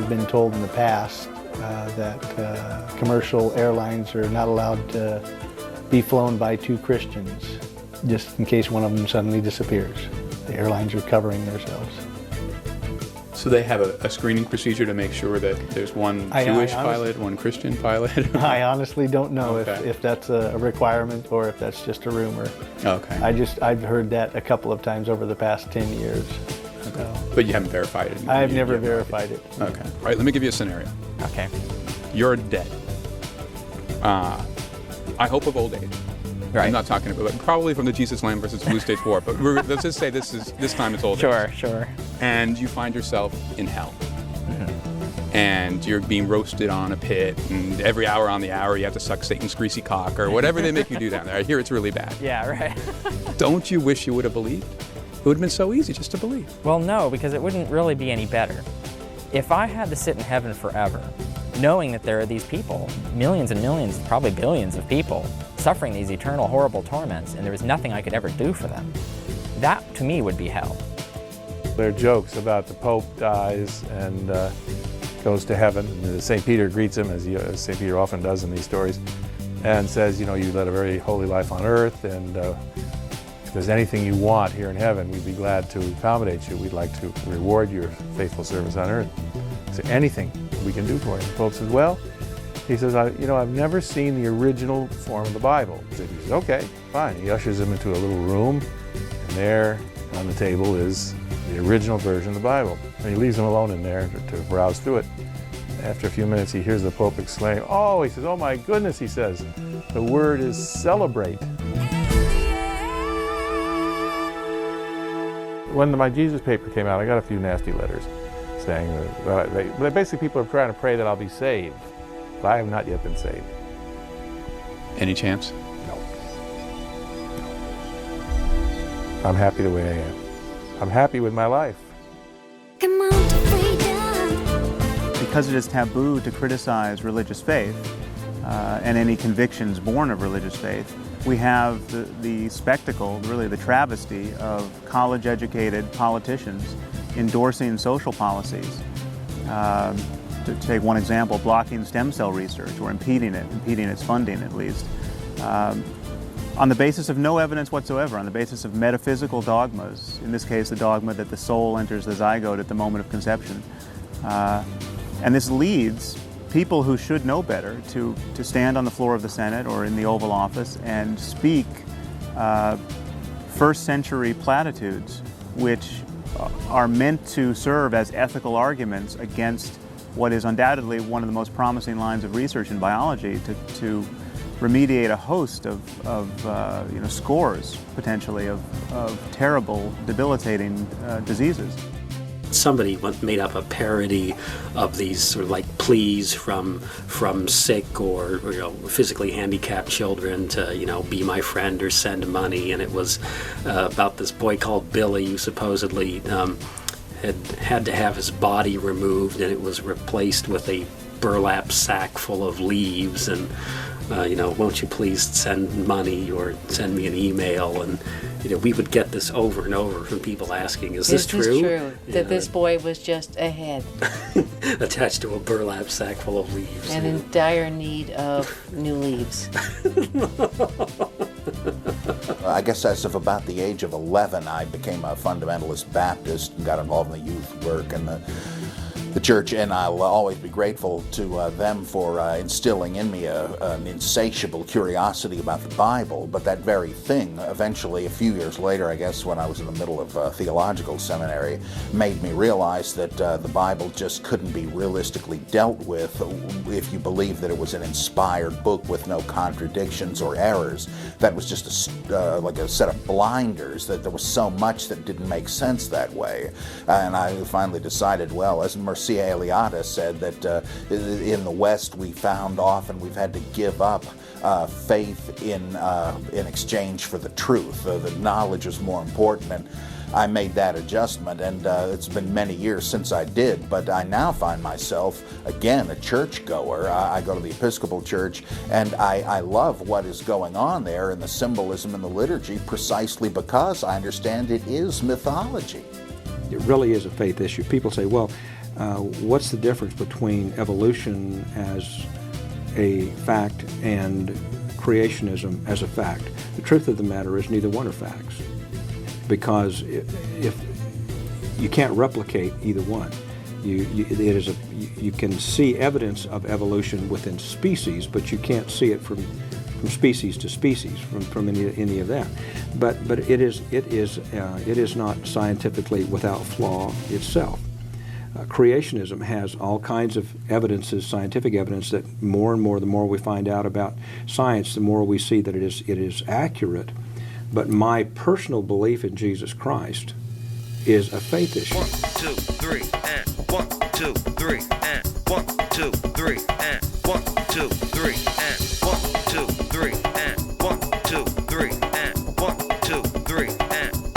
I've been told in the past that commercial airlines are not allowed to be flown by two Christians, just in case one of them suddenly disappears. The airlines are covering themselves. So they have a screening procedure to make sure that there's one Jewish pilot, one Christian pilot? I honestly don't know if that's a requirement or if that's just a rumor. Okay. I've heard that a couple of times over the past 10 years. Okay. So. But you haven't verified it? I've never verified it. Okay. All right, let me give you a scenario. Okay. You're dead. I hope of old age. Right. I'm not talking about, probably from the Jesus Lamb versus Blue State 4, but let's just say this time it's old age. Sure. And you find yourself in hell. Mm-hmm. And you're being roasted on a pit, and every hour on the hour you have to suck Satan's greasy cock, or whatever they make you do down there. I hear it's really bad. Yeah, right. Don't you wish you would have believed? It would have been so easy just to believe. Well, no, because it wouldn't really be any better. If I had to sit in heaven forever, knowing that there are these people, millions and millions, probably billions of people, suffering these eternal horrible torments, and there was nothing I could ever do for them, that to me would be hell. There are jokes about the Pope dies and goes to heaven. St. Peter greets him, as St. Peter often does in these stories, and says, you led a very holy life on earth, and if there's anything you want here in heaven, we'd be glad to accommodate you. We'd like to reward your faithful service on earth. Is there anything we can do for you? The Pope says, well, he says, I've never seen the original form of the Bible. He says, okay, fine. He ushers him into a little room, and there on the table is the original version of the Bible. And he leaves him alone in there to browse through it. After a few minutes, he hears the Pope exclaim, oh, he says, oh my goodness, he says, the word is celebrate. When my Jesus paper came out, I got a few nasty letters saying that basically people are trying to pray that I'll be saved. But I have not yet been saved. Any chance? No. I'm happy the way I am. I'm happy with my life. Because it is taboo to criticize religious faith and any convictions born of religious faith, we have the spectacle, really the travesty of college-educated politicians endorsing social policies. To take one example, blocking stem cell research or impeding its funding at least, on the basis of no evidence whatsoever, on the basis of metaphysical dogmas, in this case the dogma that the soul enters the zygote at the moment of conception. And this leads people who should know better to stand on the floor of the Senate or in the Oval Office and speak first century platitudes which are meant to serve as ethical arguments against what is undoubtedly one of the most promising lines of research in biology to remediate a host of scores, potentially, of terrible, debilitating diseases. Somebody made up a parody of these sort of like pleas from sick or physically handicapped children to be my friend or send money, and it was about this boy called Billy who supposedly had to have his body removed, and it was replaced with a burlap sack full of leaves, and won't you please send money or send me an email? And we would get this over and over from people asking, is this true? Is this true? That this boy was just a head. Attached to a burlap sack full of leaves. And in dire need of new leaves. I guess as of about the age of 11, I became a fundamentalist Baptist and got involved in the youth work and the church, and I'll always be grateful to them for instilling in me an insatiable curiosity about the Bible. But that very thing, eventually, a few years later, I guess, when I was in the middle of theological seminary, made me realize that the Bible just couldn't be realistically dealt with if you believed that it was an inspired book with no contradictions or errors. That was just like a set of blinders, that there was so much that didn't make sense that way. And I finally decided, well, as Mircea Eliade said, that in the West we've had to give up faith in exchange for the truth. The knowledge is more important, and I made that adjustment, and it's been many years since I did, but I now find myself, again, a churchgoer. I go to the Episcopal Church, and I love what is going on there in the symbolism and the liturgy precisely because I understand it is mythology. It really is a faith issue. People say, well, what's the difference between evolution as a fact and creationism as a fact? The truth of the matter is neither one are facts, because if you can't replicate either one. You can see evidence of evolution within species, but you can't see it from species to species, from any of that. But it is not scientifically without flaw itself. Creationism has all kinds of evidences, scientific evidence, that more and more, the more we find out about science, the more we see that it is accurate. But my personal belief in Jesus Christ is a faith issue. 1, 2, 3, and 1, 2, 3, and 1, 2, 3, and 1, 2, 3, and 1, 2, 3, and 1, 2, 3, and 1, 2, 3, and